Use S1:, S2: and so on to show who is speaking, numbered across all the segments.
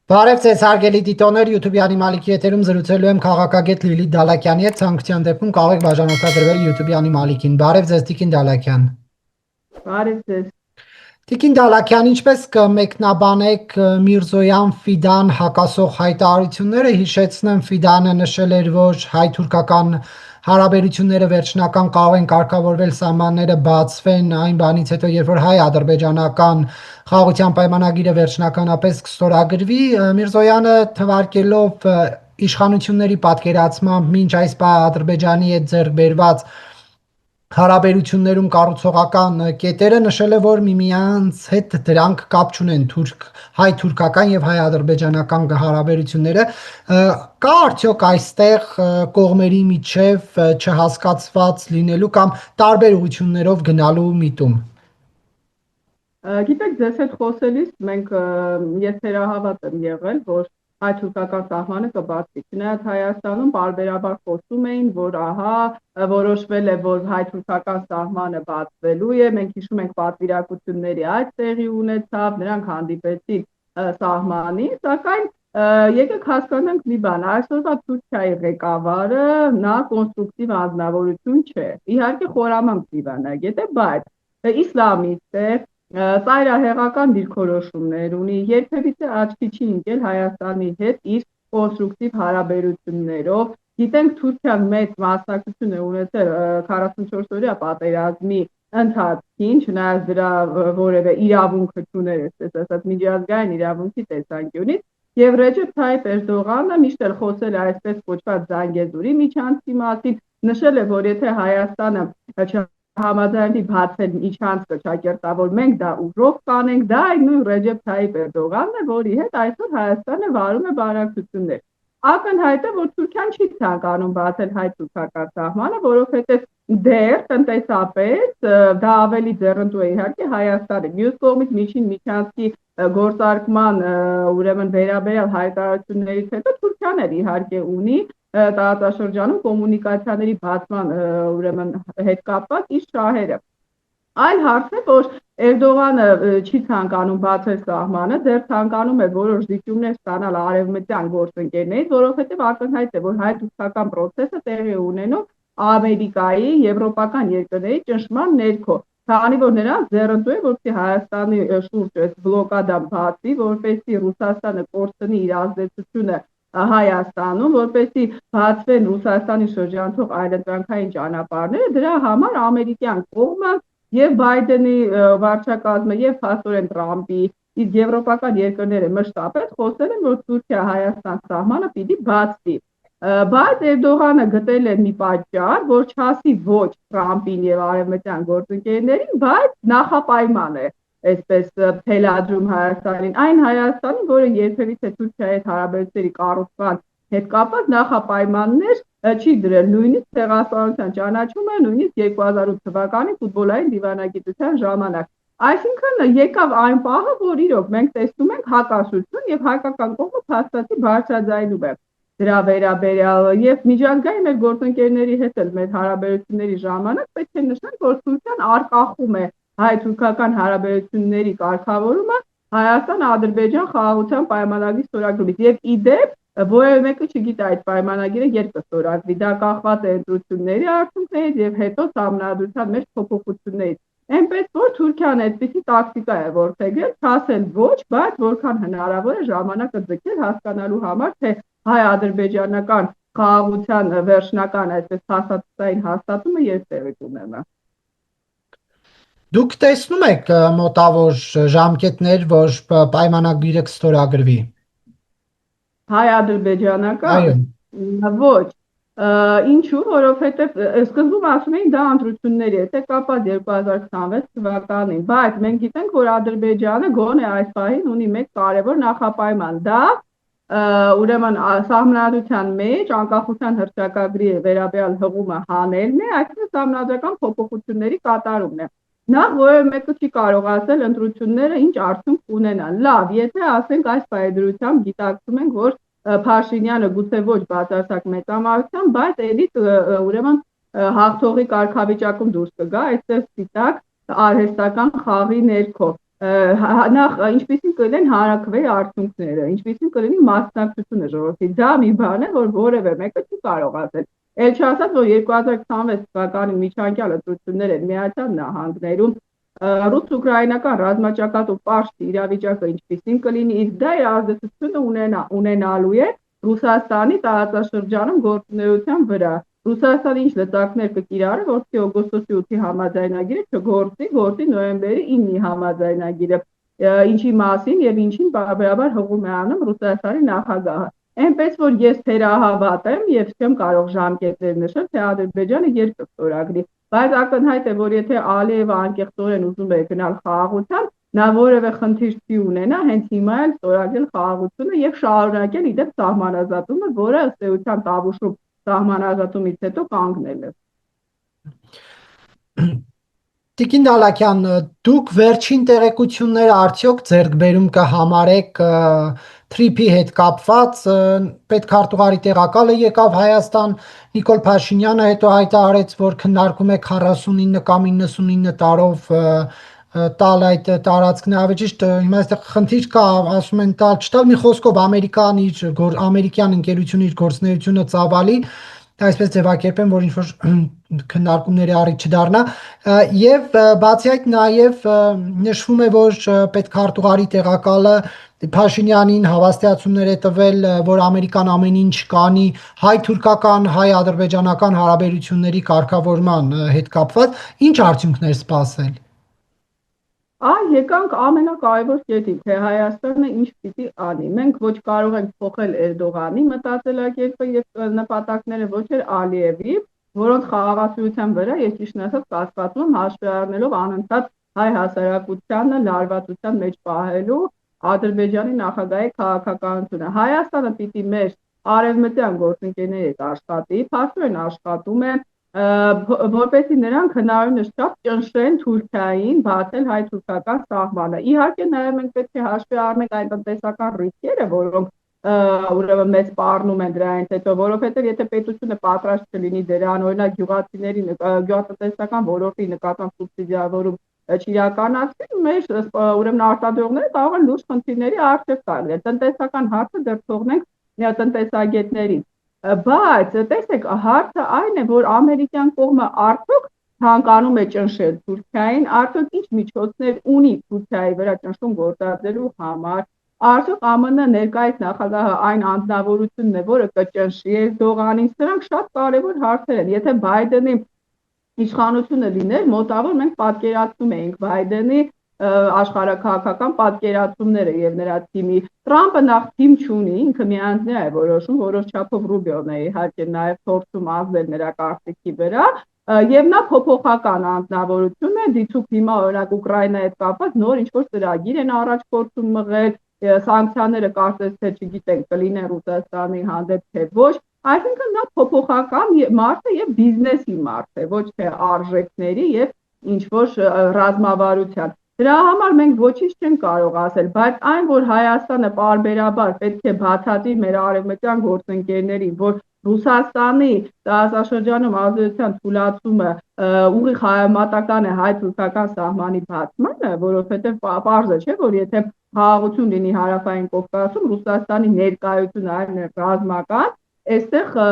S1: Բարև ձեզ հարգելի դիտողներ, YouTube-ի անիմալիքի եթերում զրուցելու եմ քաղաքագետ Լիլիթ Դալաքյանի հետ, ցանկության դեպքում կարող եք բաժանորդադրվել YouTube-ի անիմալիքին։ Բարև ձեզ Տիկին Դալաքյան։
S2: Բարև ձեզ։
S1: Տիկին Դալաքյան, ինչպես կմեկնաբանեք Միրզոյան Ֆիդան հակասող հայտարարությունները, հիշեցնեմ Ֆիդանը նշել էր, որ հայ-թուրքական հարաբերությունները վերջնական կարող են կարգավորվել, սահմանները բացվեն այն բանից հետո, երբ որ հայ-ադրբեջանական խաղաղության պայմանագիրը վերջնականապես կստորագրվի, Միրզոյանը թվարկելով իշխանությունների պատկերացմամբ մինչ այս Ադրբեջանի հետ ձեռք բերված հարաբերություններում կառուցողական կետերը նշել է, որ միմյանց հետ դրանք կապ չունեն հայ-թուրքական եւ հայ-ադրբեջանական հարաբերությունները, կա արդյոք այստեղ կողմերի միջև չհասկացված լինելու կամ տարբեր ուղղություններով գնալու միտում։
S2: Գիտեք, ձեզ հետ խոսելիս մենք եթերահավատ եմ եղել, որ հայ-թուրքական սահմանը կբացվի։ Չնայած Հայաստանում պարբերաբար խոսում էին, որ ահա որոշվել է, որ հայ-թուրքական սահմանը բացվելու է, մենք հիշում ենք պատվիրակությունների այդ տեղի ունեցավ, նրանք հանդիպեցին սահմանին, սակայն եկեք հասկանանք մի բան, այսօրվա Թուրքիայի ղեկավարը նա կոնստրուկտիվ անձնավորություն չէ։ Իհարկե խորամանկ դիվանագետ է, բայց իսլամիստ է, ծայրահեղական դիրքորոշումներ ունի, երբևիցե աչքի չի ընկել Հայաստանի հետ իր կոնստրուկտիվ հարաբերություններով։ Գիտենք Թուրքիան մեծ մասնակցություն է ունեցել 44-օրյա պատերազմի ընթացքին, չնայած դրա որևէ իրավունքը չուներ, այսպես միջազգային իրավունքի տեսանկյունից, եւ Ռեջեփ Թայիփ Էրդողանը միշտ էլ խոսել է այսպես կոչված Զանգեզուրի միջանցքի մասին, նշել է, որ եթե Հայաստանը համաձայնի բացել միջանցքը ճակերտավոր, մենք դա ուժով կանենք, դա այն նույն Ռեջեփ Թայիփ Էրդողանն է, որի հետ այսօր Հայաստանը վարում է բանակցություններ։ Ակնհայտ է, որ Թուրքիան չի ցանկանում բացել հայ-թուրքական սահմանը, որովհետև դեռ տնտեսապես դա ավելի ձեռնտու է իհարկե Հայաստանը։ Մյուս կողմից միջին միջանցքի գործարկման ուրեմն վերաբերյալ հայտարարություններից հետո Թուրքիան էլ իհարկե ունի տարածաշրջանում կոմունիկացիաների բացման ուրեմն հետ կապված իր շահերը։ Այլ հարց է, որ Էրդողանը չի ցանկանում բացել սահմանը, դեռ ցանկանում է որոշ զիջումներ ստանալ արևմտյան գործընկերներից, որովհետև ակնհայտ է, որ հայ-թուրքական process-ը տեղի է ունենում Ամերիկայի, եվրոպական երկրների ճնշման ներքո, քանի որ նրանց ձեռնտու է, որպեսզի Հայաստանի շուրջ այս բլոկադան բացվի, որպեսզի Ռուսաստանը կորցնի իր ազդեցությունը Հայաստանում, որպեսզի բացվեն Ռուսաստանի շրջանցող այլընտրանքային ճանապարհները, դրա համար ամերիկյան կողմը եւ Բայդենի վարչակազմը եւ փաստորեն Տրամպի իսկ եվրոպական երկրները մշտապես խոսել են, որ Թուրքիա-Հայաստան սահմանը պիտի բացվի։ Բայց Էրդողանը գտել է մի պատճառ, որ չասի ոչ Տրամպին եւ արևմտյան գործընկերներին, բայց նախապայման է այսպես թելադրում Հայաստանին, այն Հայաստանին, որը երբևիցե Թուրքիայի հետ հարաբերությունների կառուցման հետ կապված նախապայմաններ չի դրել, նույնիսկ ցեղասպանության ճանաչումը, նույնիսկ 2008 թվականի ֆուտբոլային դիվանագիտության ժամանակ։ Այսինքն եկավ այն պահը, որ իրոք մենք տեսնում ենք հակասություն եւ հայկական կողմը փաստացի բարձրաձայնում է դրա վերաբերյալ եւ միջազգային մեր գործընկերների հետ էլ մեր հարաբերությունների ժամանակ պետք է նշենք, որ Թուրքիան արկախում է հայ-թուրքական հարաբերությունների կարգավորումը Հայաստան-Ադրբեջան խաղաղության պայմանագրի ստորագրումից եւ իդեպ որևէ մեկը չգիտի այդ պայմանագիրը երբ կստորագրվի, դա կախված է ընտրությունների արդյունքներից եւ հետո սահմանադրության մեջ փոփոխություններից։ Այնպես որ Թուրքիան այդպիսի տակտիկա է որդեգրել, չասել ոչ, բայց որքան հնարավոր է ժամանակը ձգել հասկանալու համար, թե հայ-ադրբեջանական խաղաղության վերջնական այսպես փաստաթղթային հաստատումը երբ տեղի կունենա։
S1: Դուք տեսնում եք մոտավոր ժամկետներ, որ պայմանագիրը կստորագրվի։
S2: Հայ-ադրբեջանական ոչ, ինչու, որովհետև սկզբում ասում էին դա ընտրությունների հետ է կապված 2026 թվականին, բայց մենք գիտենք, որ Ադրբեջանը գոնե այս պահին ունի մեկ կարևոր նախապայման, դա ուրեմն սահմանադրության մեջ անկախության հռչակագրի վերաբերյալ հղումը հանելն է, այսինքն սահմանադրական փոփոխությունների կատարումն է։ Նախ որևէ մեկը չի կարող ասել ընտրությունները ինչ արդյունք կունենան։ Լավ, եթե ասենք այս պայմանությամբ գիտակցում ենք, որ Փաշինյանը գուցե ոչ բացարձակ մեծամասնությամբ, բայց էլիտ ուրեմն հաղթողի կարգավիճակում դուրս կգա, այստեղ սպիտակ արհեստական խաղի ներքո։ նախ ինչպիսին կլինեն հանրաքվեի արդյունքները, ինչպիսին կլինի մասնակցությունը ժողովրդի, դա մի բան է, որ որևէ մեկը չի կարող ասել։ Էլ չասած, որ 2026 թվականի միջանկյալ ընտրություններ են Միացյալ Նահանգներում, ռուս-ուկրաինական ռազմաճակատու պաշտի իրավիճակը ինչպիսին կլինի, իսկ դա իր ազդեցությունը ունենալու է Ռուսաստանի տարածաշրջանում գործունեության վրա։ Ռուսաստանը ինչ լծակներ կկիրառի, որպեսզի օգոստոսի 8-ի համաձայնագիրը չգործի, գործի նոյեմբերի 9-ի համաձայնագիրը, ինչի մասին եւ ինչին բարբերաբար հողում է անում Ռուսաստանի նախագահը։ Այնպես որ ես թերահավատ եմ եւ չեմ կարող ժամկետներ նշել, թե Ադրբեջանը երբ կստորագրի, բայց ակնհայտ է, որ եթե Ալիևը անկեղծորեն ուզում է գնալ խաղաղության, նա որևէ խնդիր չի ունենա հենց հիմա էլ ստորագրել խաղաղությունը եւ շարունակել իդեպ սահմանազատումը, որը ըստ էության Տավուշում սահմանազատումից հետո կանգնել է։
S1: Տիկին Դալաքյան, դուք վերջին տեղեկությունները արդյոք ձեռք բերում կհամարեք թրիփի հետ կապված, պետքարտուղարի տեղակալը եկավ Հայաստան, Նիկոլ Փաշինյանը հետո հայտարարեց, որ քննարկում է 49 կամ 99 տարով տալ այդ տարածքն ավելի ճիշտ հիմա այստեղ խնդիր կա, ասում են տալ չտալ, մի խոսքով ամերիկյան ընկերությունը իր գործունեությունը ծավալի, այսպես ձևակերպեմ, որ ինչ-որ քննարկումների առիթ չդառնա, եւ բացի այդ նաեւ նշվում է, որ պետքարտուղարի տեղակալը Փաշինյանին հավաստիացումներ է տվել, որ Ամերիկան ամեն ինչ կանի հայ-թուրքական, հայ-ադրբեջանական հարաբերությունների կարգավորման հետ կապված, ինչ արդյունքներ սպասել։
S2: Եկանք ամենակարևոր կետին, թե Հայաստանը ինչ պիտի անի։ Մենք ոչ կարող ենք փոխել Էրդողանի մտածելակերպը եւ նպատակները, ոչ էլ Ալիևի, որոնց խաղաղացիության վրա ես ճիշտ ասած կասկածում եմ, հաշվի առնելով անընդհատ հայ հասարակությանը լարվածության մեջ պահելու Ադրբեջանի նախագահի քաղաքականությունը։ Հայաստանը պիտի մեր արևմտյան գործընկերների հետ աշխատի, փաստորեն աշխատում է, որպեսզի նրանք հնարավորինս շատ ճնշեն Թուրքիային բացել հայ-թուրքական սահմանը։ Իհարկե նաև մենք պետք է հաշվի առնենք այն տնտեսական ռիսկերը, որոնք ուրեմն մեզ սպառնում են դրանից հետո, որովհետև եթե պետությունը պատրաստ չլինի դրան, օրինակ գյուղացիների գյուղատնտեսական ոլորտի նկատմամբ սուբսիդիավորում չիրականացվի, մեր ուրեմն արտադրողները կարող են լուրջ խնդիրների առջև կանգնել։ Տնտեսական հարցը դեռ թողնենք տնտեսագետներին։ Բայց տեսեք, հարցը այն է, որ ամերիկյան կողմը արդյոք ցանկանում է ճնշել Թուրքիային, արդյոք ինչ միջոցներ ունի Թուրքիայի վրա ճնշում գործադրելու համար, արդյոք ԱՄՆ ներկայիս նախագահը այն անձնավորությունն է, որը կճնշի Էրդողանին, սրանք շատ կարևոր հարցեր են։ Եթե Բայդենի իշխանությունը լիներ, մոտավոր մենք պատկերացնում էինք Բայդենի աշխարհաքաղաքական պատկերացումները եւ նրա թիմի Տրամպը նախ թիմ չունի, ինքը միանձնյա է որոշում, որոշ չափով Ռուբիոն է իհարկե նաեւ փորձում ազդել նրա կարծիքի վրա եւ նա փոփոխական անձնավորություն է, դիցուք հիմա օրինակ Ուկրաինայի հետ կապված նոր ինչ-որ ծրագիր են առաջ փորձում մղել, սանկցիաները կարծես թե չգիտենք կլինեն Ռուսաստանի հանդեպ թե ոչ, այսինքն նա փոփոխական մարդ է եւ բիզնեսի մարդ է, ոչ թե արժեքների եւ ինչ-որ ռազմավարության։ Դրա համար մենք ոչինչ չենք կարող ասել, բայց այն, որ Հայաստանը պարբերաբար պետք է բացատրի մեր արևմտյան գործընկերներին, որ Ռուսաստանի տարածաշրջանում ազդեցության թուլացումը ուղիղ համեմատական է հայ-թուրքական սահմանի բացմանը, որովհետև պարզ է, չէ, որ եթե խաղաղություն լինի Հարավային Կովկասում, Ռուսաստանի ներկայությունը այն ռազմական, այստեղ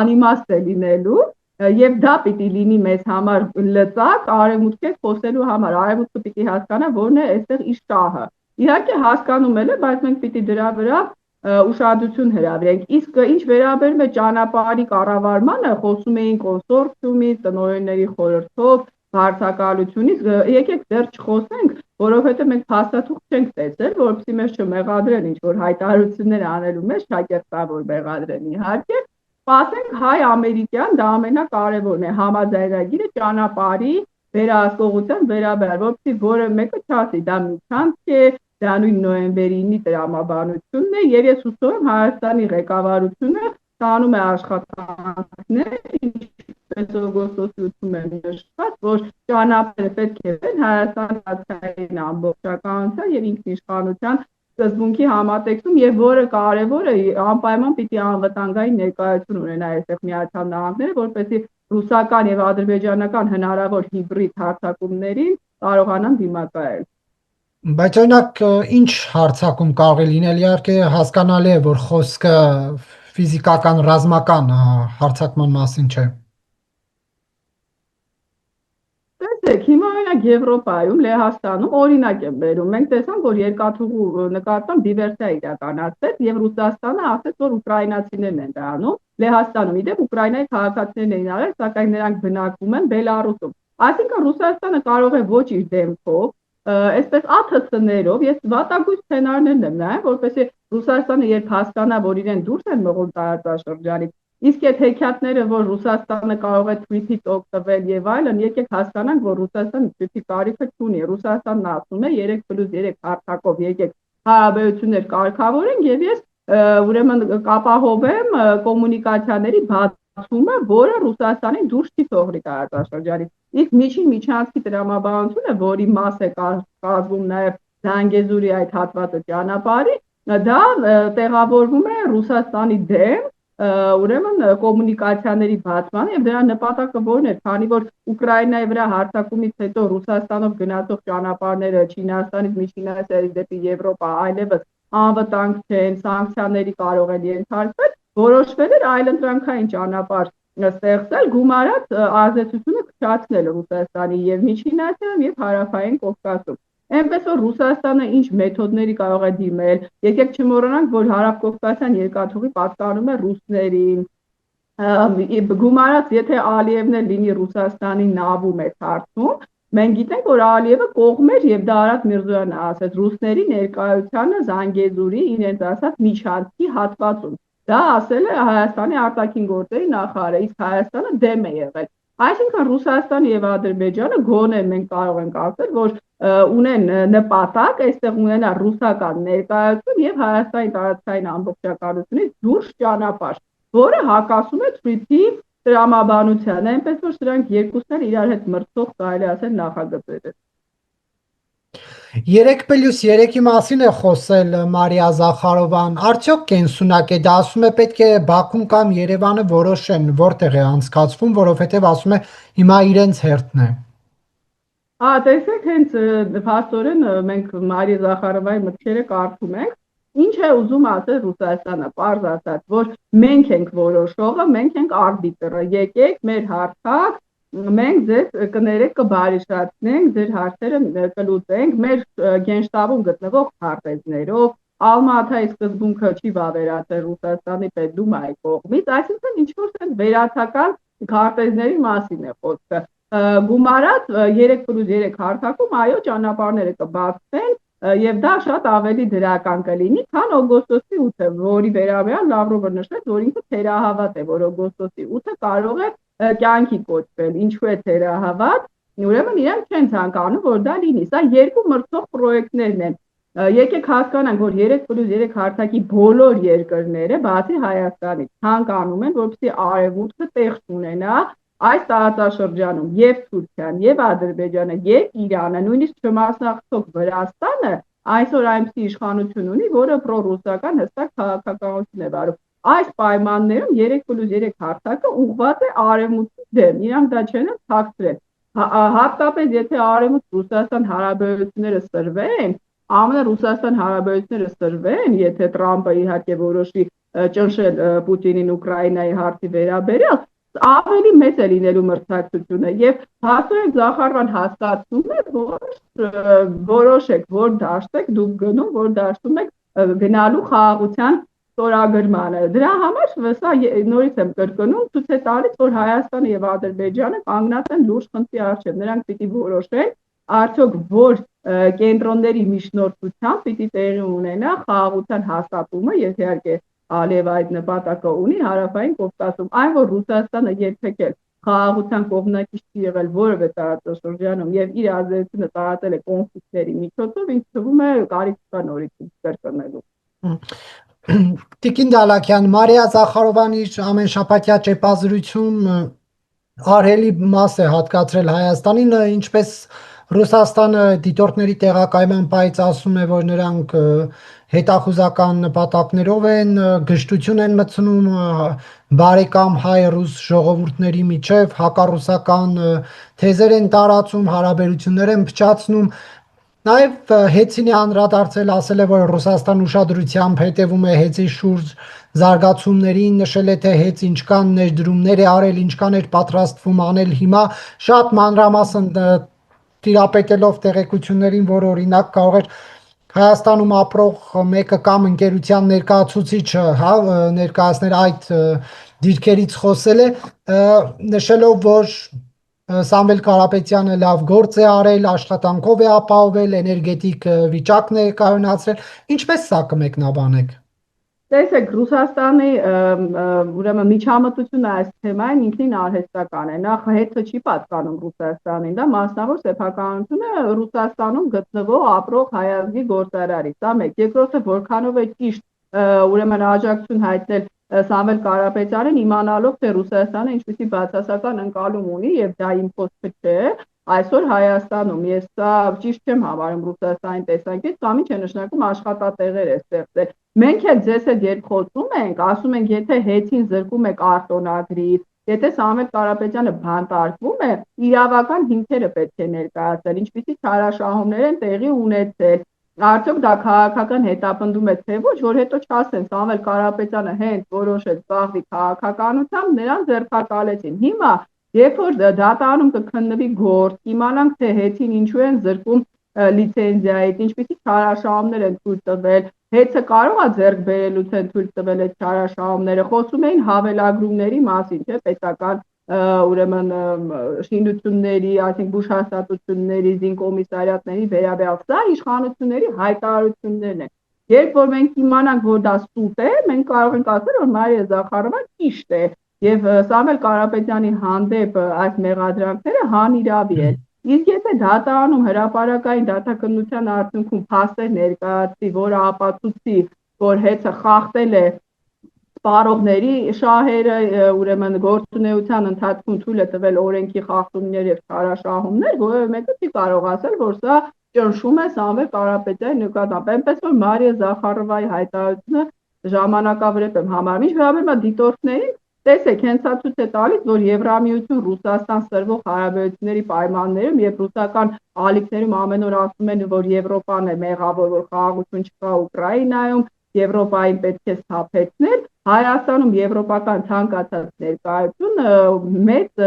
S2: անիմաստ է լինելու եւ դա պիտի լինի մեզ համար լծակ արևմուտքի հետ խոսելու համար, արևմուտքը պիտի հասկանա որն է այստեղ իր շահը։ Իհարկե հասկանում էլ է, բայց մենք պիտի դրա վրա ուշադրություն հրավիրենք։ Իսկ ինչ վերաբերում է ճանապարհի կառավարմանը, խոսում էին կոնսորցիումից, տնօրենների խորհրդով, վարչակալությունից, եկեք դեռ չխոսենք, որովհետեւ մենք փաստաթուղթ չենք տեսել, որովհետեւ մեզ չմեղադրեն ինչ որ հայտարարություններ անելու մեջ, շակերտավոր մեղադրեն իհարկե։ Ասենք հայ-ամերիկյան դա ամենակարևորն է համաձայնագիրը ճանապարհի վերահսկողության վերաբերյալ, որովհետեւ որը մեկը չասի դա մի ցանց է, դա նույն նոյեմբերի 9-ի տրամաբանությունն է եւ ես հուսով եմ Հայաստանի ղեկավարությունը տանում է աշխատանքներ, ինչպես օգոստոսի 8-ում է նշված, որ ճանապարհը պետք է լինեն Հայաստանի ազգային ամբողջականության եւ ինքնիշխանության սկզբունքի համատեքստում եւ որը կարեւոր է անպայման պիտի անվտանգային ներկայություն ունենա այստեղ Միացյալ Նահանգները, որպեսզի ռուսական եւ ադրբեջանական հնարավոր հիբրիդ հարձակումներին կարողանան դիմակայել։
S1: Բայց օրինակ ինչ հարցակում կարող է լինել, իհարկե հասկանալի է, որ խոսքը ֆիզիկական, ռազմական հարձակման մասին չէ։
S2: Տեսեք, հիմա օրինակ Եվրոպայում, Լեհաստանում օրինակ եմ բերում։ Մենք տեսանք, որ երկաթուղու նկատմամբ դիվերսիա իրականացվեց եւ Ռուսաստանը ասաց, որ ուկրաինացիներն են դա անում։ Լեհաստանում իդեպ Ուկրաինայի քաղաքացիներն էին արել, սակայն նրանք բնակվում են Բելարուսում։ Այսինքն Ռուսաստանը կարող է ոչ իր դեմքով, այսպես ԱԹՍ-ներով, ես վատագույն սցենարներն եմ նայում, որպեսզի Ռուսաստանը երբ հասկանա, որ իրեն դուրս են մղում տարածաշրջանից, իսկ այդ հեքիաթները, որ Ռուսաստանը կարող է թրիփից օգտվել եւ այլն, եկեք հասկանանք, որ Ռուսաստանը թրիփի կարիքը չունի։ Ռուսաստանն ասում է 3+3 հարթակով եկեք հարաբերություններ կարգավորենք եւ ես ուրեմն կապահովեմ կոմունիկացիաների բացումը, որը Ռուսաստանին դուրս չի թողնի տարածաշրջանից։ Իսկ միջին միջանցքի տրամաբանությունը, որի մաս է կազմում նաեւ Զանգեզուրի այդ հատվածը ճանապարհի, դա տեղավորվում է Ռուսաստանի դեմ ուրեմն կոմունիկացիաների բացման եւ դրա նպատակը որն է, քանի որ Ուկրաինայի վրա հարձակումից հետո Ռուսաստանով գնացող ճանապարհները Չինաստանից Միջին Ասիայից դեպի Եվրոպա այլևս անվտանգ չեն, սանկցիաների կարող են ենթարկվել, որոշվել էր այլընտրանքային ճանապարհ ստեղծել գումարած ազդեցությունը քչացնել Ռուսաստանի եւ Միջին Ասիայում եւ Հարավային Կովկասում։ Այնպես որ Ռուսաստանը ինչ մեթոդների կարող է դիմել, եկեք չմոռանանք, որ Հարավկովկասյան երկաթուղի պատկանում է ռուսներին, գումարած եթե Ալիևն էլ լինի Ռուսաստանի նավում է հարցում, մենք գիտենք, որ Ալիևը կողմեր եւ դա Արադ Միրզոյանը ասաց ռուսների ներկայությանը Զանգեզուրի իրենց ասած միջանցքի հատվածում։ Դա ասել է Հայաստանի արտաքին գործերի նախարարը, իսկ Հայաստանը դեմ է եղել։ Այսինքն Ռուսաստանը եւ Ադրբեջանը գոնե մենք կարող ենք ասել, որ ունեն նպատակ այստեղ ունենա ռուսական ներկայություն եւ Հայաստանի տարածքային ամբողջականությունից դուրս ճանապարհ, որը հակասում է թրիփի տրամաբանությանը, այնպես որ սրանք երկուսն էլ իրար հետ մրցող կարելի ասել նախագծեր են։
S1: 3+3-ի մասին է խոսել Մարիա Զախարովան, արդյոք կենսունակ է, դա ասում է պետք է Բաքուն կամ Երևանը որոշեն որտեղ է անցկացվում, որովհետև ասում է հիմա իրենց հերթն է։
S2: Տեսեք, հենց փաստորեն մենք Մարիա Զախարովայի մտքերը կարդում ենք, ինչ է ուզում ասել Ռուսաստանը, պարզ ասած, որ մենք ենք որոշողը, մենք ենք արբիտրը, եկեք մեր հարթակ, մենք ձեզ կներեք կբարիշացնենք, ձեր հարցերը կլուծենք մեր գենշտաբում գտնվող քարտեզներով, Ալմաթայի սկզբունքը չի վավերացել Ռուսաստանի Պետդումայի կողմից, այսինքն ինչ-որ վերացական քարտեզների մասին է խոսքը։ Գումարած 3+3 հարթակում այո ճանապարհները կբացվեն եւ դա շատ ավելի դրական կլինի, քան օգոստոսի 8-ը, որի վերաբերյալ Լավրովը նշեց, որ ինքը թերահավատ է, որ օգոստոսի 8-ը կարող է կյանքի կոչվել, ինչու է թերահավատ, ուրեմն իրենք չեն ցանկանում, որ դա լինի։ Սա երկու մրցող պրոյեկտներն են։ Եկեք հասկանանք, որ 3+3 հարթակի բոլոր երկրները, բացի Հայաստանից, ցանկանում են, որպեսզի արևմուտքը տեղ ունենա այս տարածաշրջանում եւ Թուրքիան, եւ Ադրբեջանը, եւ Իրանը, նույնիսկ չմասնակցող Վրաստանը այսօր այնպիսի իշխանություն ունի, որը պրոռուսական հստակ քաղաքականություն է վարում։ Այս պայմաններում 3+3 հարթակը ուղղված է արևմուտքի դեմ, իրանք դա չեն թաքցրել։ Հատկապես եթե արևմուտք-Ռուսաստան հարաբերությունները սրվեն, ԱՄՆ-Ռուսաստան հարաբերությունները սրվեն, եթե Տրամպը իհարկե որոշի ճնշել Պուտինին Ուկրաինայի հարցի վերաբերյալ, ավելի մեծ է լինելու մրցակցությունը եւ հասարակ Զախարովան հասկացում է, որ որոշեք, որ դաշտեք դուք գնում, որ դաշտում եք գնալու խաղաղության ստորագրմանը։ Դրա համար սա նորից եմ կրկնում, ցույց է տալիս, որ Հայաստանը եւ Ադրբեջանը կանգնած են լուրջ խնդրի առջեւ։ Նրանք պիտի որոշեն, արդյոք որ կենտրոնների միջնորդությամբ պիտի տեղի ունենա խաղաղության հաստատումը, եթե իհարկե Ալիևը այդ նպատակը ունի Հարավային Կովկասում, այն որ Ռուսաստանը երբեք էլ խաղաղության կողմնակից չի եղել որևէ տարածաշրջանում եւ իր ազդեցությունը տարածել է կոնֆլիկտների միջոցով, ինձ թվում է կարիք կա նորից կրկնելու։
S1: Տիկին Դալաքյան, Մարիա Զախարովան իր ամենշաբաթյա ճեպազրույցում ահռելի մաս է հատկացրել Հայաստանին, ինչպես Ռուսաստանը դիտորդների տեղակայման պայծ ասում է, որ նրանք հետախուզական նպատակներով են, գժտություն են մտցնում բարեկամ հայ-ռուս ժողովուրդների միջև, հակառուսական թեզեր են տարածում, հարաբերություններ են փչացնում, Նաև Հեցինի անդրադարձել ասել է, որ Ռուսաստան ուշադրությամբ հետևում է Հեցի շուրջ զարգացումներին, նշել է, թե Հեց ինչքան ներդրումներ է արել, ինչքան էր պատրաստվում անել հիմա, շատ մանրամասն տիրապետելով տեղեկություններին, որ օրինակ կարող էր Հայաստանում ապրող մեկը կամ ընկերության ներկայացուցիչը, հա, ներկայացնել այդ դիրքերից խոսել է, նշելով, որ Սամվել Կարապետյանը լավ գործ է արել, աշխատանքով է ապահովել, էներգետիկ վիճակն է կայունացրել։ Ինչպես սա կմեկնաբանեք։
S2: Տեսեք, Ռուսաստանի ուրեմն միջամտությունը այս թեմային ինքնին արհեստական է։ Նախ հետը չի պատկանում Ռուսաստանին, դա մասնավոր սեփականությունը Ռուսաստանում գտնվող ապրող հայազգի գործարարի։ Դա մեկ։ Երկրորդը, որքանով է ճիշտ ուրեմն աջակցություն հայտնել Սամվել Կարապետյանին, իմանալով, թե Ռուսաստանը ինչպիսի բացասական ընկալում ունի եւ դա իմպոստը չէ, այսօր Հայաստանում ես սա ճիշտ չեմ համարում Ռուսաստանի տեսանկյունից, կամ ինչ է նշանակում աշխատատեղեր է ստեղծել։ Մենք էլ ձեզ հետ երբ խոսում ենք, ասում ենք, եթե Հեցին զրկում եք արտոնագրից, եթե Սամվել Կարապետյանը բանտարկվում է, իրավական հիմքերը պետք է ներկայացնել, ինչպիսի չարաշահումներ են տեղի ունեցել։ Արդյոք դա քաղաքական հետապնդում է թե ոչ, որ հետո չասեն Սամվել Կարապետյանը հենց որոշեց զբաղվի քաղաքականությամբ, նրան ձերբակալեցին։ Հիմա երբ որ դատարանում կքննվի գործ, իմանանք թե Հեցին ինչու են զրկում լիցենզիայից, ինչպիսի չարաշահումներ են թույլ տվել, Հեցը կարող է ձեռք բերելուց են թույլ տվել այդ չարաշահումները, խոսում էին հավելագրումների մասին, չէ, պետական ուրեմն շինությունների, այսինքն բուժհաստատությունների, զինկոմիսարիատների վերաբերյալ սա իշխանությունների հայտարարություններն են։ Երբ որ մենք իմանանք, որ դա սուտ է, մենք կարող ենք ասել, որ Մարիա Զախարովա ճիշտ է եւ Սամվել Կարապետյանի հանդեպ այս մեղադրանքները հանիրավի են։ Իսկ եթե դատարանում հրապարակային դատաքննության արդյունքում փաստեր ներկայացվի, որը ապացուցի, որ Հեցը խախտել է սպառողների շահերը, ուրեմն գործունեության ընթացքում թույլ է տվել օրենքի խախտումներ եւ չարաշահումներ, որևէ մեկը չի կարող ասել, որ սա ճնշում է Սամվել Կարապետյանի նկատմամբ։ Այնպես որ Մարիա Զախարովայի հայտարարությունը ժամանակավրեպ եմ համարում։ Ինչ վերաբերում է դիտորդներին, տեսեք, հենց սա ցույց է տալիս, որ Եվրամիություն Ռուսաստան սրվող հարաբերությունների պայմաններում եւ ռուսական ալիքներում ամեն օր ասում են, որ Եվրոպան է մեղավոր, որ խաղաղություն չկա Ուկրաինայում, Եվրոպային պետք է սթափեցնել, Հայաստանում եվրոպական ցանկացած ներկայություն մեծ,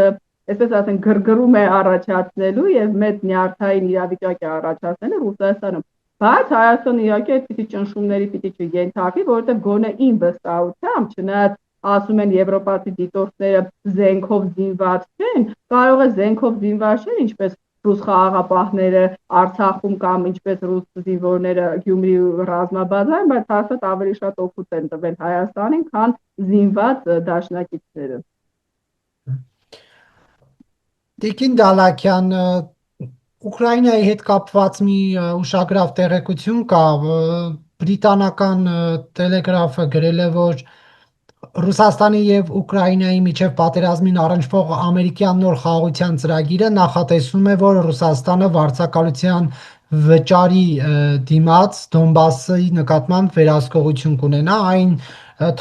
S2: այսպես ասենք, գրգռում է առաջացնելու եւ մեծ նյարդային իրավիճակ է առաջացնելու Ռուսաստանում։ Բայց Հայաստանը իհարկե այդպիսի ճնշումների պիտի չենթարկվի, որովհետեւ գոնե իմ վստահությամբ, չնայած ասում են եվրոպացի դիտորդները զենքով զինված չեն, կարող է զենքով զինված չեն, ինչպես ռուս խաղաղապահները Արցախում կամ ինչպես ռուս զինվորները Գյումրի ռազմաբազայում, բայց հաստատ ավելի շատ օգուտ են տվել Հայաստանին, քան զինված դաշնակիցները։
S1: Տիկին Դալաքյան, Ուկրաինայի հետ կապված մի ուշագրավ տեղեկություն կա, բրիտանական տելեգրաֆը գրել է, որ Ռուսաստանի եւ Ուկրաինայի միջև պատերազմին առնչվող ամերիկյան նոր խաղաղության ծրագիրը նախատեսում է, որ Ռուսաստանը վարձակալության վճարի դիմաց Դոնբասի նկատմամբ վերահսկողություն կունենա, այն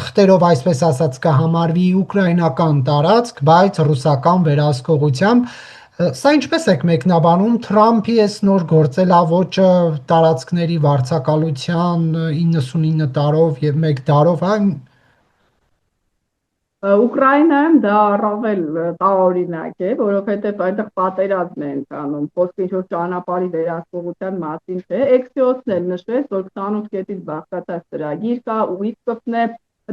S1: թղթերով այսպես ասած կհամարվի ուկրաինական տարածք, բայց ռուսական վերահսկողությամբ։ Սա ինչպես եք մեկնաբանում Թրամփի այս նոր գործելավոճը տարածքների վարձակալության 99 տարով եւ 1 դարով, հա։
S2: Ուկրաինայում դա առավել տարօրինակ է, որովհետև այնտեղ պատերազմ է ընթանում, խոսքը ինչ-որ ճանապարհի վերահսկողության մասին չէ։ Էքսիոսն էլ նշեց, որ 28 կետից բաղկացած ծրագիր կա, Ուիտկոֆն է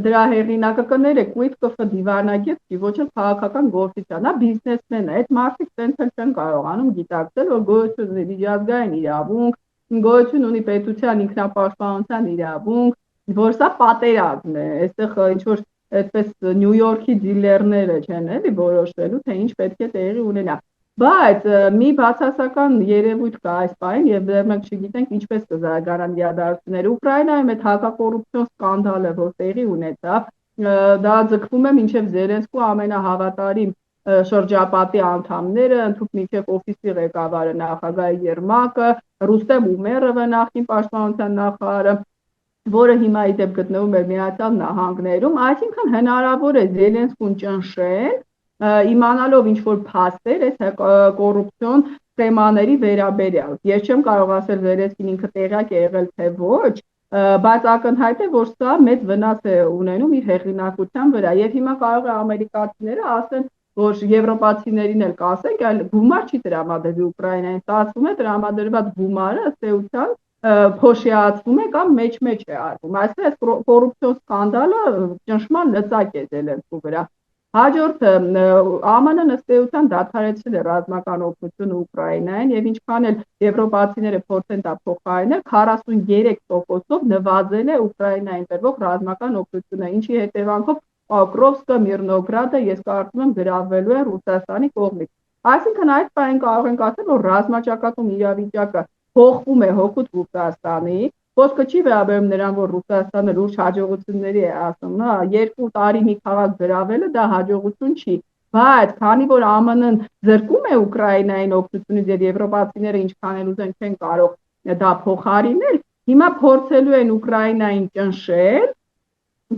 S2: դրա հեղինակը, կներեք, Ուիտկոֆը դիվանագետ չի, ոչ էլ քաղաքական գործիչան, նա բիզնեսմեն է։ Այդ մարդիկ տենց էլ չեն կարողանում գիտակցել, որ գոյություն ունի միջազգային իրավունք, գոյություն ունի պետության ինքնապաշտպանության իրավունք, որ սա պատերազմ է, այստեղ ինչ-որ այդպես Նյու Յորքի դիլերները չեն էլի որոշելու, թե ինչ պետք է տեղի ունենա։ Բայց մի բացասական երևույթ կա այս պահին եւ դեռ մենք չգիտենք ինչպես կզարգանան իրադարձությունները։ Ուկրաինայում այդ հակակոռուպցիոն սկանդալը, որ տեղի ունեցավ, դա ձգվում է մինչեւ Զելենսկու ամենահավատարիմ շրջապատի անդամները, ընդհանուր մինչեւ օֆիսի ղեկավարը նախագահ Երմակը, Ռուստեմ Ումերովը նախին պաշտպանության նախարարը, որը հիմա իդեպ գտնվում է Միացյալ Նահանգներում, այսինքն հնարավոր է Զելենսկուն ճնշեն, իմանալով ինչ որ փաստեր, այս կոռուպցիոն թեմաների վերաբերյալ։ Ես չեմ կարող ասել Զելենսկին ինքը տեղյակ է եղել թե ոչ, բայց ակնհայտ է, որ սա մեծ վնաս է ունենում իր հեղինակության վրա։ Եվ հիմա կարող է ամերիկացիները ասեն, որ եվրոպացիներին էլ կասենք, այլ գումար չի տրամադրվի Ուկրաինային, ստացվում է տրամադրված գումարը ըստ էության փոշիացվում է կամ մեջ է արվում։ Այսպես կոռուպցիոն սկանդալը ճնշման լծակ է Զելենսկու վրա։ Հաջորդը ԱՄՆ-ն ըստ էության դադարեցրել է ռազմական օգնությունը Ուկրաինային եւ ինչքան էլ եվրոպացիները փորձեն դա փոխարինել, 43%-ով նվազել է Ուկրաինային տրվող ռազմական օգնությունը, ինչի հետևանքով Պոկրովսկը, Միրնոգրադը ես կարծում եմ գրավվելու է Ռուսաստանի կողմից։ Այսինքն այս բանին կարող ենք ասել, որ ռազմաճակատում իրավիճակը փոխվում է հօգուտ Ռուսաստանի։ Խոսքը չի վերաբերում նրան, որ Ռուսաստանը լուրջ հաջողությունների է ասում, հա, 2 տարի մի քաղաք գրավելը դա հաջողություն չի, բայց քանի որ ԱՄՆ-ն զրկում է Ուկրաինային օգնությունից եւ եվրոպացիները ինչքան էլ ուզեն չեն կարող դա փոխարինել, հիմա փորձելու են Ուկրաինային ճնշել,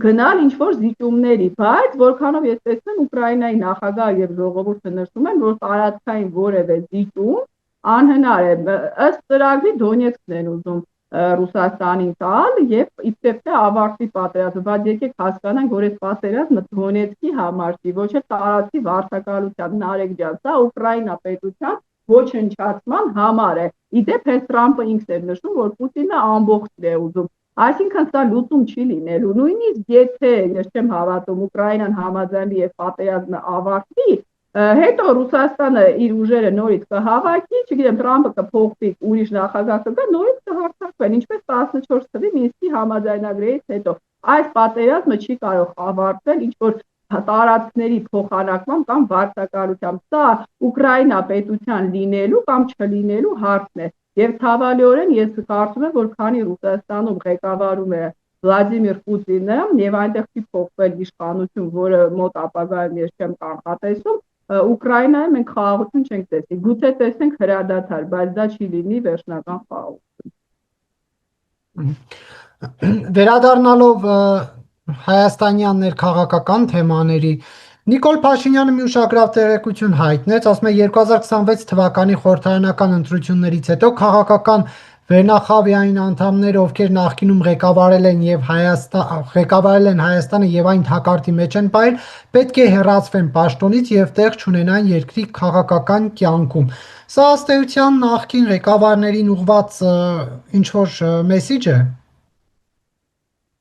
S2: գնալ ինչ-որ զիջումների, բայց որքանով ես տեսնում Ուկրաինայի նախագահ եւ ժողովուրդը նշում են, որ տարածքային որևէ զիջում անհնար է, ըստ ծրագրի Դոնեցկն են ուզում Ռուսաստանին տալ եւ իբրև թե ավարտի պատերազմը, բայց եկեք հասկանանք, որ այս պատերազմը Դոնեցկի համար չի, ոչ էլ տարածքի վարձակալության, Նարեկ ջան, սա Ուկրաինա պետության ոչնչացման համար է։ Իդեպ հենց Թրամփը ինքն է նշում, որ Պուտինը ամբողջն է ուզում։ Այսինքն սա լուծում չի լինելու, նույնիսկ եթե ես չեմ հավատում Ուկրաինան համաձայնվի եւ պատերազմը ավարտվի, հետո Ռուսաստանը իր ուժերը նորից կհավաքի, չգիտեմ, Թրամփը կփոխվի, ուրիշ նախագահ կգա, նորից կհարձակվեն, ինչպես 14 թվականի Մինսկի համաձայնագրից հետո։ Այս պատերազմը չի կարող ավարտվել ինչ-որ տարածքների փոխանակմամբ կամ վարձակալությամբ։ Սա Ուկրաինա պետության լինելու կամ չլինելու հարցն է։ Եվ ցավալիորեն ես կարծում եմ, որ քանի Ռուսաստանում ղեկավարում է Վլադիմիր Պուտինը եւ այնտեղ չի փոխվել իշխանություն, որը մոտ ապագայում ես չեմ կանխատեսում, Ուկրաինայում մենք խաղաղություն չենք տեսնի, գուցե տեսնենք հրադադար, բայց դա չի լինի վերջնական խաղաղություն։
S1: Վերադառնալով հայաստանյան ներքաղաքական թեմաների, Նիկոլ Փաշինյանը մի ուշագրավ տեղեկություն հայտնեց, ասում է 2026 թվականի խորհրդարանական ընտրություններից հետո քաղաքական վերնախավիային անդամները, ովքեր նախկինում ղեկավարել են Հայաստանը եւ այն հակարտի մեջ են պահել, պետք է հեռացվեն պաշտոնից եւ տեղ չունենան երկրի քաղաքական կյանքում։ Սա ըստ էության նախկին ղեկավարներին ուղղված ինչ-որ մեսիջ է։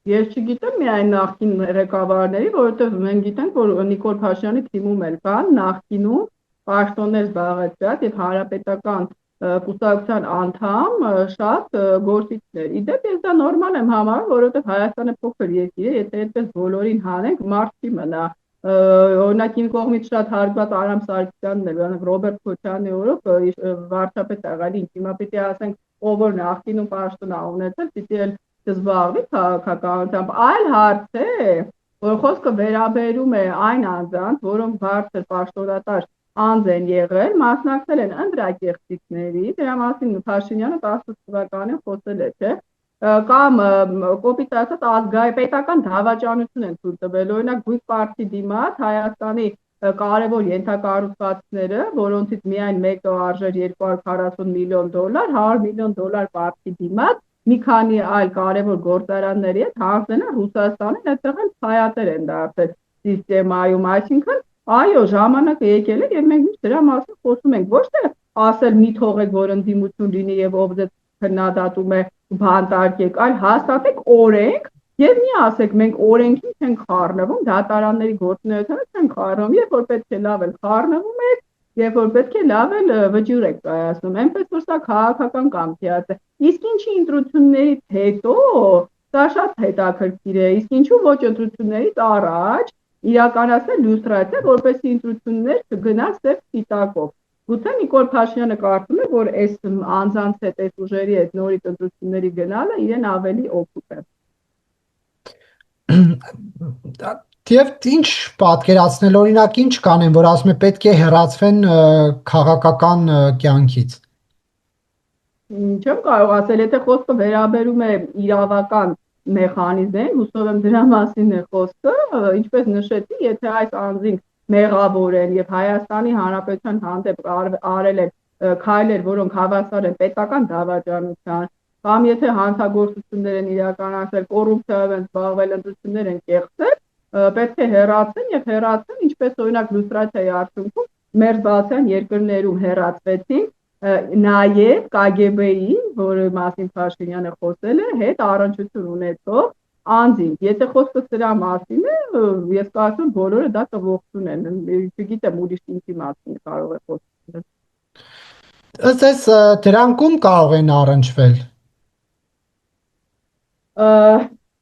S2: Ես չգիտեմ միայն նախկին ղեկավարների, որովհետև մենք գիտենք, որ Նիկոլ Փաշինյանի թիմում էլ կան նախկինում պաշտոններ զբաղեցրած եւ հանրապետական կուսակցության անդամ շատ գործիչներ։ Իդեպ ես դա նորմալ եմ համարում, որովհետև Հայաստանը փոքր երկիր է, եթե այդպես բոլորին հանենք, մարդ չի մնա։ Օրինակ իմ կողմից շատ հարգված Արամ Սարգսյանն է, օրինակ Ռոբերտ Քոչարյանի օրոք վարչապետ աղալի, հիմա պիտի ասենք, ով որ նախկինում պաշտոն ա ունեցել, պիտի էլ զբաղվի քաղաքականությամբ, այլ հարց է, որ խոսքը վերաբերում է այն անձանց, որոնք բարձր պաշտոնատար անձ են եղել, մասնակցել են ընտրակեղծիքների, դրա մասին Փաշինյանը 18 թվականին խոսել է, չէ՞, կամ կոպիտ ասած պետական դավաճանություն են ցույց տվել, օրինակ Գույք պարտի դիմաց Հայաստանի կարևոր ենթակառուցվածքները, որոնցից միայն մեկը արժեր $240 միլիոն, $100 միլիոն պարտի դիմաց մի քանի այլ կարևոր գործարանների հետ հանձնել են Ռուսաստանին, այդտեղ էլ փայատեր են դարձել սիստեմայում, այսինքն այո, ժամանակը եկել է եւ մենք դրա մասին խոսում ենք, ոչ թե ասել մի թողեք, որ ընդդիմություն լինի եւ ով ձեզ քննադատում է բանտարկեք, այլ հաստատեք օրենք եւ մի ասեք մենք օրենքին չենք խառնվում, դատարանների գործունեությունը չենք խառնվում, երբ որ պետք է լավ էլ խառնվում եք, երբ որ պետք է լավ էլ վճիռ եք կայացնում, այնպես որ սա քաղաքական կամքիած է։ Իսկ ինչի ընտրություններից հետո սա շատ հետաքրքիր է, իսկ ինչու ոչ ընտրություններից առաջ իրականացնել լյուստրացիա, որպեսզի ընտրություններ չգնան սև սպիտակով։ Գուցե Նիկոլ Փաշինյանը կարծում է, որ այս անձանց հետ, այս ուժերի հետ նորից ընտրությունների գնալը իրեն ավելի օգուտ է։
S1: Եվ ինչ պատկերացնել, օրինակ ինչ կանեն, որ ասում է պետք է հեռացվեն քաղաքական կյանքից։
S2: Չեմ կարող ասել, եթե խոսքը վերաբերում է իրավական մեխանիզմներին, հուսով եմ դրա մասին է խոսքը, ինչպես նշեցի, եթե այս անձին մեղավոր են եւ Հայաստանի Հանրապետության հանդեպ արել են քայլեր, որոնք հավասար են պետական դավաճանության, կամ եթե հանցագործություններ են իրականացել, կոռուպցիայով են զբաղվել, ընտրություններ են կեղծել, պետք է հեռացեն եւ հեռացեն, ինչպես օրինակ լուստրացիայի արդյունքում մերձբալթյան երկրներում հեռացվեցին նաև KGB-ի, որի մասին Փաշինյանը խոսել է, հետ առնչություն ունեցող անձին։ Եթե խոսքը սրա մասին է, ես կարծում բոլորը դա կողքուն են, չգիտեմ ուրիշ ինչի մասին կարող է խոսել։
S1: Ըստ էս դրանքում կարող են առնչվել։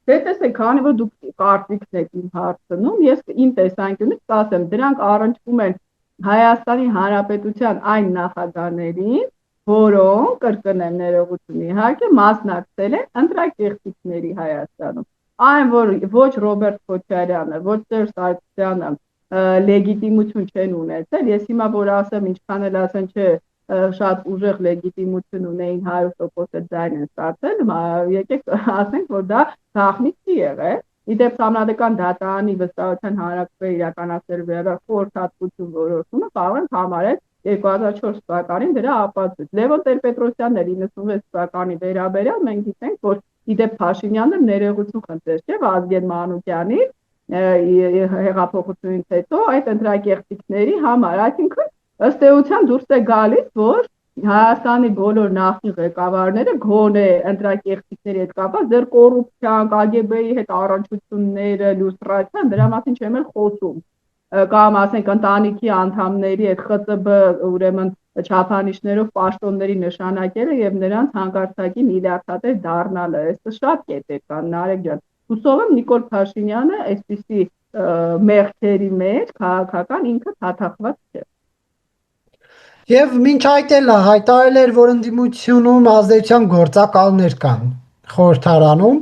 S2: Դե տեսեք, քանի որ դուք կարծիքն եք իմ հարցնում, ես իմ տեսանկյունից կասեմ, դրանք առնչվում են Հայաստանի Հանրապետության այն նախագահներին, որոնք կրկնեմ ներողություն իհարկե մասնակցել են ընտրակեղծիքների Հայաստանում։ Այն որ ոչ Ռոբերտ Քոչարյանը, ոչ Սերժ Սարգսյանը լեգիտիմություն չեն ունեցել, ես հիմա որ ասեմ, ինչքան էլ ասեն, չէ, շատ ուժեղ լեգիտիմություն ունեին 100% ձայն են ստացել, եկեք ասենք, որ դա գաղտնիք չի եղել։ Իդեպ Համնադական դատարանի վստահության հանրակրվե իրականացնելու վերաբերյալ խորհրդատվություն որոշումը կարող են համարել 2004 թվականին դրա ապացույց։ Լևոն Տեր-Պետրոսյանն էր 96 թվականի վերաբերյալ, մենք գիտենք, որ իդեպ Փաշինյանը ներողություն խնդրեց, չէ՞, Վազգեն Մանուկյանի հեղափոխությունից հետո այդ ընտրակեղծիքների համար, այսինքն ըստ էության դուրս է գալիս, որ Հայաստանի բոլոր նախկին ղեկավարները գոնե ընտրակեղծիքների հետ կապված դեռ կոռուպցիան, KGB-ի հետ առնչությունները, լյուստրացիան, դրա մասին չեմ էլ խոսում։ Կամ ասենք ընտանիքի անդամների այդ ԽԾԲ ուրեմն չափանիշներով պաշտոնների նշանակելը եւ նրանց հանկարծակի միլիարդատեր դառնալը, այս շատ կետեր կան, Նարեկ ջան։ Հուսով եմ Նիկոլ Փաշինյանը այսպիսի մեղքերի մեջ քաղաքական ինքը թաթախված չէ։
S1: Եվ մինչ այդ էլ հայտարարել էր, որ ընդդիմությունում ազդեցության գործակալներ կան խորհրդարանում։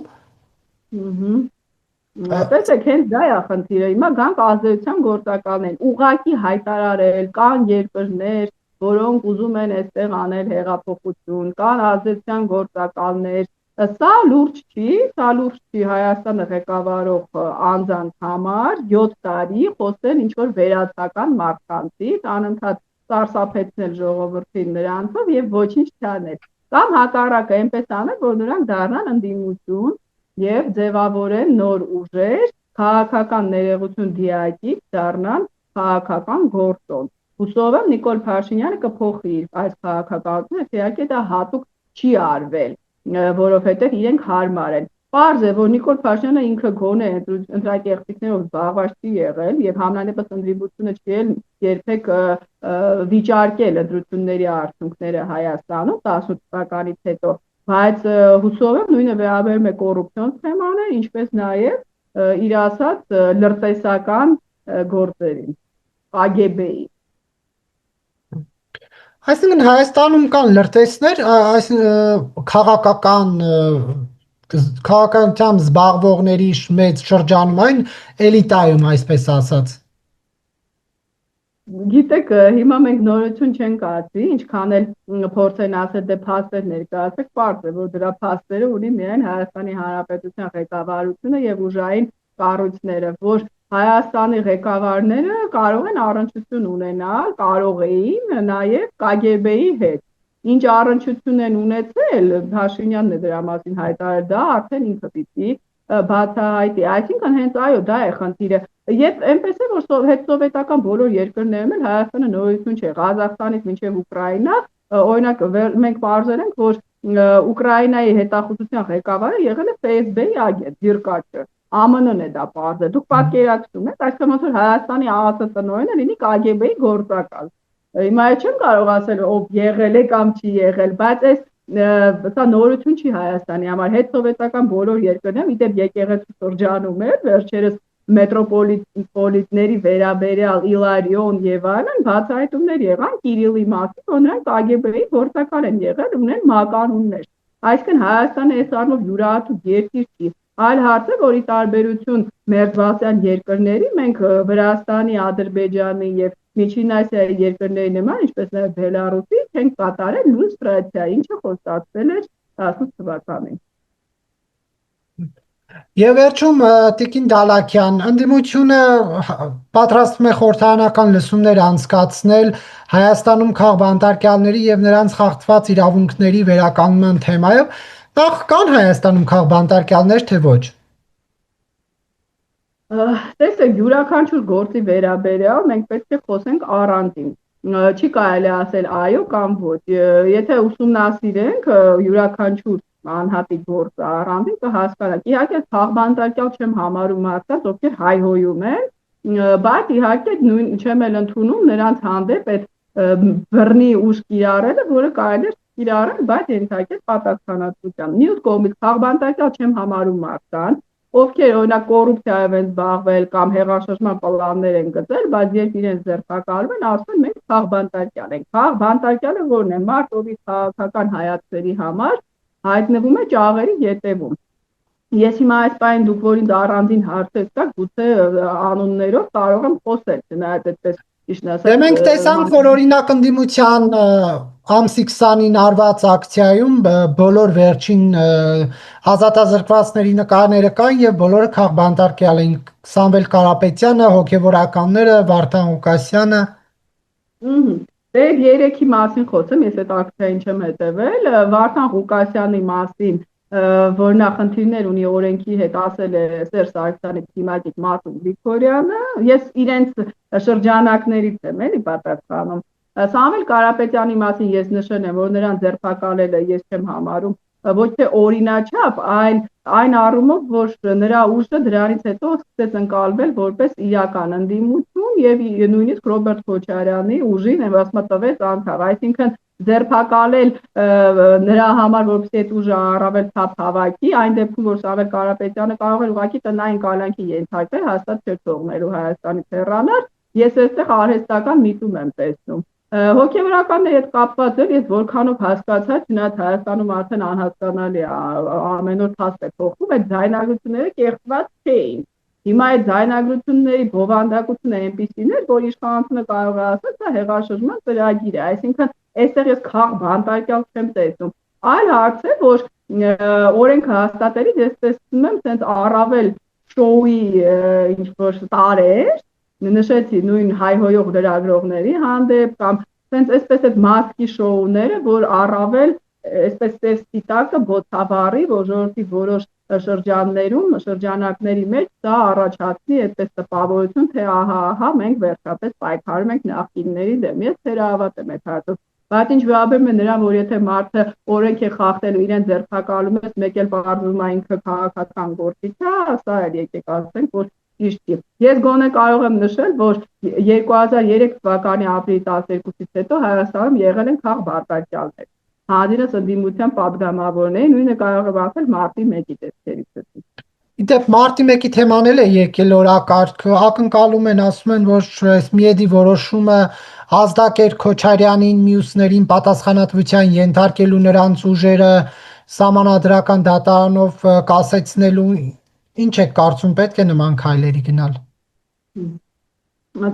S2: Տեսեք, հենց դա է խնդիրը։ Հիմա գանք ազդեցության գործակալներին, ուղղակի հայտարարել, կան երկրներ, որոնք ուզում են այստեղ անել հեղափոխություն, կան ազդեցության գործակալներ։ Սա լուրջ չի Հայաստանը ղեկավարող անձանց համար 7 տարի խոսել ինչ-որ վերացական մարդկանցից, անընդհատ սարսափեցնել ժողովրդին նրանցով եւ ոչինչ չանել։ Կամ հակառակը այնպես անել, որ նրանք դառնան ընդդիմություն եւ ձևավորեն նոր ուժեր, քաղաքական ներողություն դիակից դառնան քաղաքական գործոն։ Հուսով եմ Նիկոլ Փաշինյանը կփոխի այս քաղաքականությունը, իհարկե դա հատուկ չի արվել, որովհետեւ իրենք հարմար են։ Պարզ է, որ Նիկոլ Փաշինյանը ինքը գոնե ընտրակեղծիքներով զբաղված չի եղել եւ համանadepս ընդդիմությունը չի էլ երբեք վիճարկել ընտրությունների արդյունքները Հայաստանում 18 թվականից հետո, բայց հուսով եմ նույնը վերաբերում է կոռուպցիոն թեմաներ, ինչպես նաեւ իր ասած լրտեսական գործերին, KGB-ի։
S1: Այսինքն Հայաստանում կան լրտեսներ, այսինքն քաղաքականությամբ զբաղվողների մեծ շրջանում այն էլիտայում, այսպես ասած։
S2: Գիտեք, հիմա մենք նորություն չենք ասի, ինչքան էլ փորձեն ասել դե փաստեր ներկայացեք, պարզ է, որ դրա փաստերը ունի միայն Հայաստանի Հանրապետության ղեկավարությունը եւ ուժային կառույցները, որ Հայաստանի ղեկավարները կարող են առնչություն ունենալ, կարող էին նաեւ KGB-ի հետ։ Ինչ առնչություն են ունեցել, Փաշինյանն է դրա մասին հայտարարել, դա արդեն ինքը պիտի բացահայտի։ Այսինքն հենց այո, դա է խնդիրը։ Եվ այնպես է, որ հետսովետական բոլոր երկրներում էլ Հայաստանը նորություն չէ, Ղազախստանից մինչև Ուկրաինա, օրինակ մենք պարզել ենք, որ Ուկրաինայի հետախուզության ղեկավարը եղել է FSB-ի ագենտ, Դիրկաչը։ ԱՄՆ-ն է դա պարզել։ Դուք պատկերացնում եք, այսինքն ոնց որ Հայաստանի ԱԱԾ տնօրենը լինի KGB-ի գործակալ։ Հիմա չեմ կարող ասել ով եղել է կամ չի եղել, բայց սա նորություն չի Հայաստանի համար, հետսովետական բոլոր երկրներում, իդեպ եկեղեցու շրջանում էր, վերջերս մետրոպոլիտների վերաբերյալ Իլարիոն եւ այլն բացահայտումներ եղան Կիրիլի մասին, որ նրանք KGB-ի գործակալ են եղել, ունեն մականուններ։ Այսինքն Հայաստանը այս առումով յուրահատուկ երկիր չի։ Այլ հարց է, որ ի տարբերություն մերձբալթյան երկրների, մենք Վրաստանի, Ադրբեջանի եւ Միջին Ասիայի երկրների նման, ինչպես նաեւ Բելարուսի, չենք կատարել լյուստրացիա, ինչը խոստացվել էր 18 թվականին։
S1: Եվ վերջում Տիկին Դալաքյան, ընդդիմությունը պատրաստվում է խորհրդարանական լսումներ անցկացնել Հայաստանում քաղբանտարկյալների եւ նրանց խախտված իրավունքների վերականգնման թեմայով։ Նախ կան Հայաստանում քաղբանտարկյալներ, թե ոչ։
S2: Տեսեք, յուրաքանչյուր գործի վերաբերյալ մենք պետք է խոսենք առանձին։ Չի կարելի ասել այո կամ ոչ։ Եթե ուսումնասիրենք յուրաքանչյուր անհատի գործը առանձին կհասկանանք։ Իհարկե, քաղբանտարկյալ չեմ համարում մարդկանց, ովքեր հայհոյում են, բայց իհարկե նույն չեմ էլ ընդունում նրանց հանդեպ այդ բռնի ուժ կիրառելը, որը կարելի է կիրառել, բայց ենթարկել պատասխանատվության։ Մյուս կողմից քաղբանտարկյալ չեմ համարում մարդկանց, ովքեր օրինակ կոռուպցիայով են զբաղվել կամ հեղաշրջման պլաններ են գծել, բայց երբ իրենց ձերբակալում են, ասում են մենք քաղբանտարկյալ ենք։ Քաղբանտարկյալը ո՞րն է։ Մարդ, ով իր քաղաքական հայացքների համար հայտնվում է ճաղերի ետևում։ Ես հիմա այս պայն դուք որ ինձ առանձին հարցեր տաք, գուցե անուններով կարող եմ խոսել, չնայած այդպես ճիշտ
S1: Դե
S2: ասած
S1: մենք տեսանք, որ օրինակ ընդդիմության ամսի 20-ին արված ակցիայում բոլոր վերջին ազատազրկվածների նկարները կային եւ բոլորը քաղբանտարկյալ էին։ Սամվել Կարապետյանը, հոգեվորականները, Վարդան Ղուկասյանը։
S2: Դե երեքի մասին խոսեմ, ես այդ ակցիային չեմ հետևել, Վարդան Ղուկասյանի մասին, որ նա խնդիրներ ունի օրենքի հետ, ասել է Սերժ Սարգսյանի թիմակից Մարտուն Գրիգորյանը, ես իրենց շրջանակներից եմ էլի պատասխանում։ Սամվել Կարապետյանի մասին ես նշել եմ, որ նրան ձերբակալելը ես չեմ համարում ոչ թե օրինաչափ, այլ այն առումով, որ նրա ուժը դրանից հետո սկսեց ընկալվել որպես իրական ընդդիմություն եւ նույնիսկ Ռոբերտ Քոչարյանի ուժին տվեց անդամ, այսինքն ձերբակալել նրա համար, որպեսզի այդ ուժը առավել թափ հավաքի, այն դեպքում, որ Սամվել Կարապետյանը կարող էր ուղղակի տնային կալանքի ենթարկվել, հաստատ չէր թողնելու Հայաստանից հեռանալ, ես այստեղ արհեստական միտում եմ տեսնում։ Հոգեվորականների հետ կապված էլ ես որքանով հասկացա, չնայած Հայաստանում արդեն անհասկանալի է, ամեն օր փաստ է փոխվում, այդ ձայնագրությունները կեղծված չէին։ Հիմա այդ ձայնագրությունների բովանդակությունը այնպիսին էր, որ իշխանությունը կարող է ասել, դա հեղաշրջման ծրագիր է, այսինքն այստեղ ես քաղբանտարկյալ չեմ տեսնում։ Այլ հարց է, որ օրենքը հաստատելիս ես տեսնում եմ sense առավել շոուի ինչ-որ տարեր, նշեցի նույն հայհոյող լրագրողների հանդեպ կամ sense այսպես այդ մասկի շոուները, որ առավել այսպես սպիտակը բոցավառի, որ ժողովրդի որոշ շրջաններում, շրջանակների մեջ դա առաջացնի այդպես տպավորություն, թե ահա մենք վերջապես պայքարում ենք նախկինների դեմ։ Ես թերահավատ եմ այդ հարցով։ Բայց ինչ վերաբերում է նրան, որ եթե մարդը օրենք է խախտել ու իրեն ձերբակալում է, մեկ էլ բարձրում է ինքը քաղաքական գործիչ է, սա էլ եկեք ասենք, որ ճիշտ է։ Ես գոնե կարող եմ նշել, որ 2003 թվականի ապրիլի 12-ից հետո Հայաստանում եղել են քաղբանտարկյալներ։ Հանդիրս ընդդիմության падգամավորների, նույնը կարող եմ ասել մարտի 1-ի դեպքերից։
S1: Իդեպ մարտի 1-ի թեման էլ է եկել օրակարգ, ակնկալում են, ասում են, որ այս միեդի որոշումը ազդակեր Քոչարյանին, մյուսներին պատասխանատվության ենթարկելու նրանց ուժերը սահմանադրական դատարանով կասեցնելու, ինչ եք կարծում, պետք է նման քայլերի գնալ։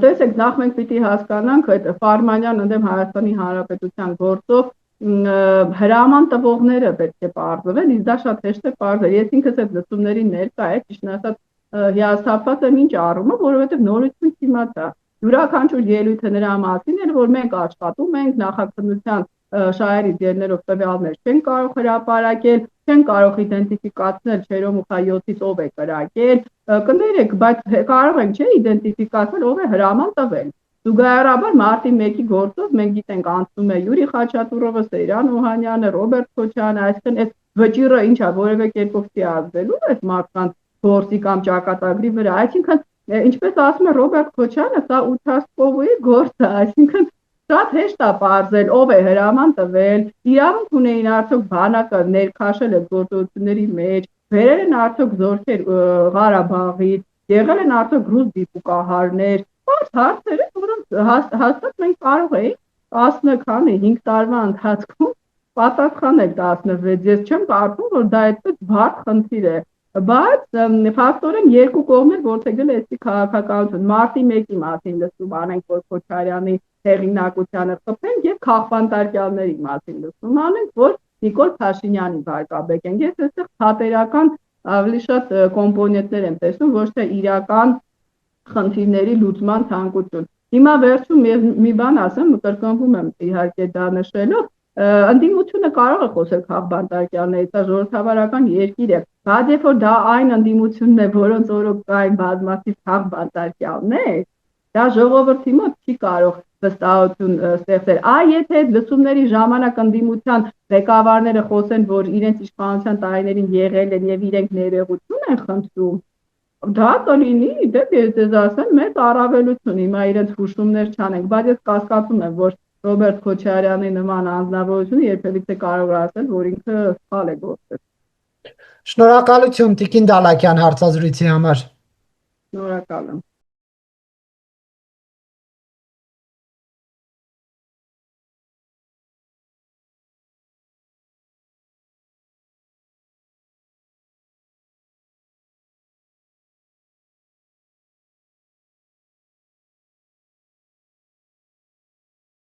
S2: Տեսեք, նախ մենք պիտի հասկանանք այդ Ֆարմանյան ընդդեմ Հայաստանի Հանրապետության գործով հրաման տվողները պետք է պարզվեն, իսկ դա շատ հեշտ է պարզել։ Ես ինքս այդ լսումների ներկա եմ, ճիշտ ասած հիասթափված եմ ինչ առումով, որովհետև նորություն չիմացա։ Յուրաքանչյուր ելույթը նրա մասին էր, որ մենք աշխատում ենք նախաքննության շահերի ձեռներով տվյալներ չեն կարող հրապարակել, չեն կարող իդենտիֆիկացնել Չերոմուխա 7-ից ով է կրակել, կներեք, բայց կարող ենք չէ իդենտիֆիկացնել ով է հրաման տվել։ Զուգահեռաբար մարտի 1-ի գործով մենք գիտենք անցնում է Յուրի Խաչատուրովը, Սեյրան Օհանյանը, Ռոբերտ Քոչարյանը, այսինքն այս վճիռը ինչա որևէ կերպով չի ազդելու այդ մարդկանց գործի կամ ճակատագրի վրա, այսինքն ինչպես ասում է Ռոբերտ Քոչարյանը, սա участковый գործ է, այսինքն շատ հեշտ է պարզել ով է հրաման տվել, իրավունք ունեին արդյոք բանակը ներքաշել այդ գործողությունների մեջ, բերել են արդյոք զորքեր Ղարաբաղից, եղել են արդյոք ռուս դիպուկահարներ, Բայց հարցերը, որոնց հաստատ մենք կարող էինք 5 տարվա ընթացքում պատասխանել 16, ես չեմ կարծում, որ դա այդպես բարդ խնդիր է, բայց ֆակտորեն երկու կողմեր որդեգել է այստի քաղաքականություն, մարտի 1-ի մասին լսում անենք, որ Քոչարյանի հեղինակությանը խփենք եւ քաղբանտարկյալների մասին լսում անենք, որ Նիկոլ Փաշինյանի վարկաբեկենք, ես այստեղ թատերական ավելի շատ կոմպոնենտներ եմ տեսնում, ոչ թե իրական խնդիրների լուծման ցանկություն։ Հիմա վերջում մի բան ասեմ, կրկնվում եմ իհարկե դա նշելով, ընդդիմությունը կարող է խոսել քաղբանտարկյալներից, դա ժողովրդավարական երկիր է, բայց երբ որ դա այն ընդդիմությունն է, որոնց օրոք կային բազմաթիվ քաղբանտարկյալներ, դա ժողովրդի մոտ չի կարող վստահություն ստեղծել։ Եթե լսումների ժամանակ ընդդիմության ղեկավարները խոսեն, որ իրենց իշխանության տարիներին եղել են եւ իրենք ներողություն են խնդրում, դա կլինի, ես ձեզ ասեմ, մեծ առավելություն, հիմա իրենց հուշումներ չանենք, բայց ես կասկածում եմ, որ Ռոբերտ Քոչարյանի նման անձնավորությունը երբևիցե կարող է ասել, որ ինքը սխալ է գործել։
S1: Շնորհակալություն Տիկին Դալակյան հարցազրույցի համար։
S2: Շնորհակալ եմ։